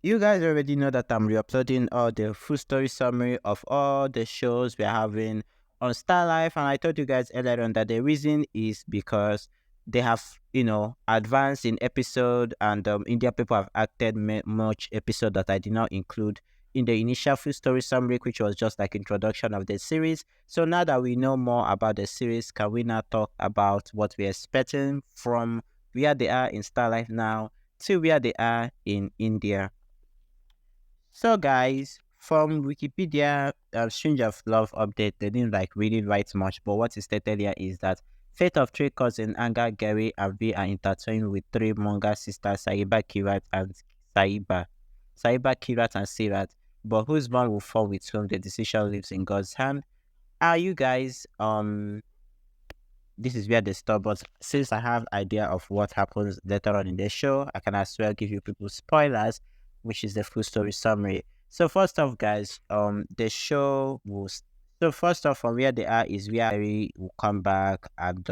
You guys already know that I'm re-uploading all the full story summary of all the shows we're having on Starlife, and I told you guys earlier on that the reason is because they have, advanced in episode, and India people have acted much episode that I did not include in the initial full story summary, which was just like introduction of the series. So now that we know more about the series, can we now talk about what we're expecting from where they are in Starlife now to where they are in India? So, guys, from Wikipedia, Strange of Love update, they didn't like really write much, but what is stated here is that fate of three cousins, Angad, Gary, and V, are intertwined with three manga sisters, Sahiba, Kirat, and Sahiba. Sahiba, Kirat, and Sirat. But whose bond will fall with whom? The decision lives in God's hand. Are you guys this is where they stop, but since I have idea of what happens later on in the show, I can as well give you people spoilers, which is the full story summary. So first off, guys, the show was so first off from where they are is where Meri will come back, and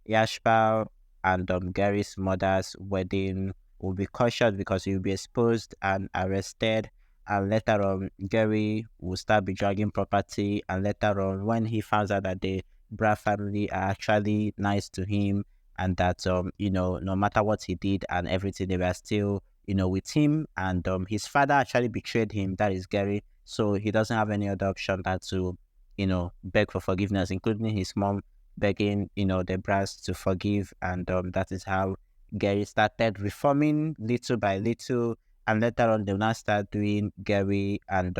Yashpal and Gary's mother's wedding will be cautioned because he will be exposed and arrested, and later on Gary will start be dragging property, and later on when he finds out that they Brad family are actually nice to him, and that no matter what he did and everything, they were still with him, and his father actually betrayed him, that is Gary, so he doesn't have any other option than to beg for forgiveness, including his mom begging the Brads to forgive, and that is how Gary started reforming little by little, and later on they will now start doing Gary and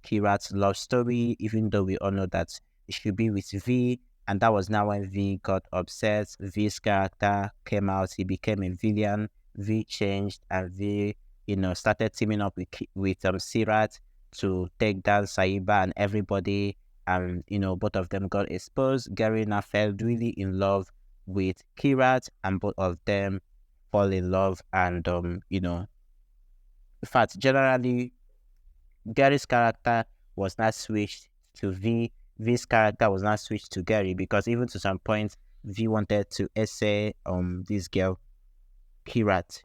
Kirat's love story, even though we all know that it should be with V. And that was now when V got upset. V's character came out. He became a villain. V changed, and V, started teaming up with Sirat to take down Sahiba and everybody. And both of them got exposed. Gary now fell really in love with Kirat, and both of them fall in love. And in fact, generally Gary's character was not switched to V. V's character was not switched to Gary, because even to some point V wanted to essay this girl Kirat.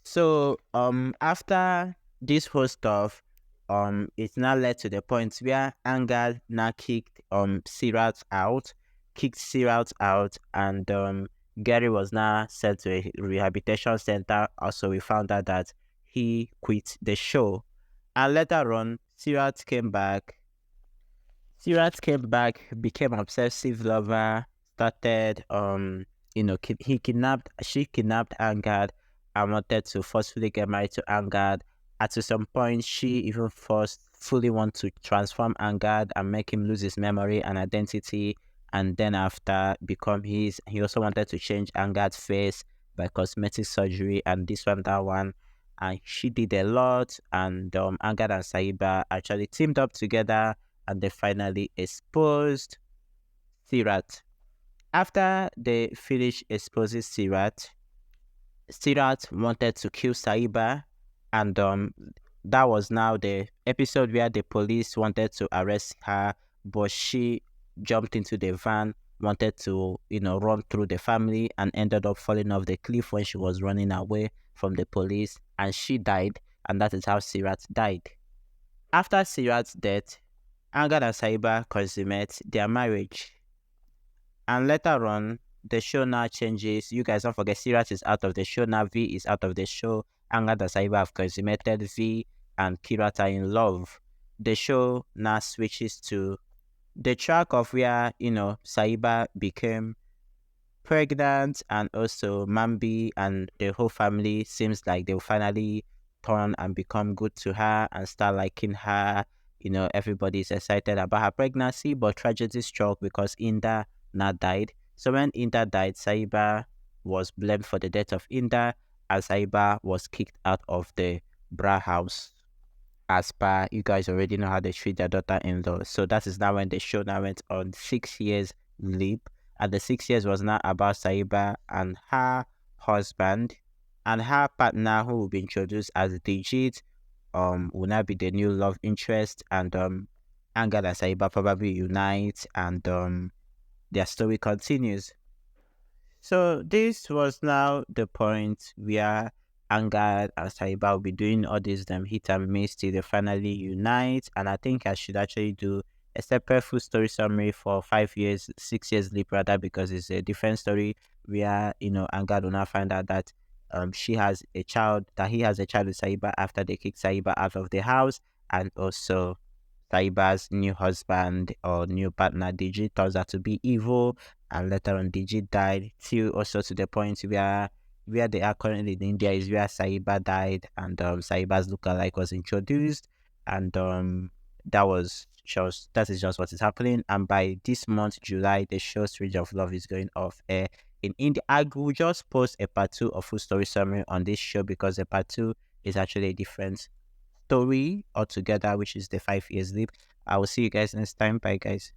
So after this whole stuff, it now led to the point where Angad now kicked Sirat out, and Gary was now sent to a rehabilitation center. Also, we found out that he quit the show, and later on, Sirat came back, became obsessive lover, started she kidnapped Angad and wanted to forcefully get married to Angad. At some point, she even fully want to transform Angad and make him lose his memory and identity, and then after become his. He also wanted to change Angad's face by cosmetic surgery, and this one, that one. And she did a lot, and Angad and Sahiba actually teamed up together, and they finally exposed Sirat. After they finished exposing Sirat, Sirat wanted to kill Sahiba, and that was now the episode where the police wanted to arrest her, but she jumped into the van, wanted to run through the family, and ended up falling off the cliff when she was running away from the police, and she died, and that is how Sirat died. After Sirat's death, Angad and Sahiba consummate their marriage. And later on, the show now changes. You guys don't forget, Sirat is out of the show now. V is out of the show. Angad and Sahiba have consummated. V and Kirat are in love. The show now switches to the track of where, Sahiba became pregnant, and also Mambi and the whole family seems like they'll finally turn and become good to her and start liking her. Everybody's excited about her pregnancy, but tragedy struck because Inda now died. So when Inda died, Saiba was blamed for the death of Inda, and Saiba was kicked out of the Bra house. As per, you guys already know how they treat their daughter-in-law. So that is now when the show now went on 6 years leap, and the 6 years was now about Saiba and her husband, and her partner, who will be introduced as Digit, will now be the new love interest, and Angad and Saiba probably unite, and their story continues. So this was now the point where Angad and Sahiba will be doing all this them hit and miss till they finally unite. And I think I should actually do a separate full story summary for 5 years, 6 years leap rather, because it's a different story where Angad will now find out that she has a child, that he has a child with Sahiba after they kick Sahiba out of the house, and also Sahiba's new husband or new partner Digi turns out to be evil, and later on Digi died. Till also to the point where they are currently in India is where Sahiba died, and Sahiba's lookalike was introduced, and that is just what is happening. And by this month, July, the show Strange of Love is going off air in India. I will just post a part two of full story summary on this show because the part two is actually a different story altogether, which is the 5 years leap. I will see you guys next time. Bye, guys.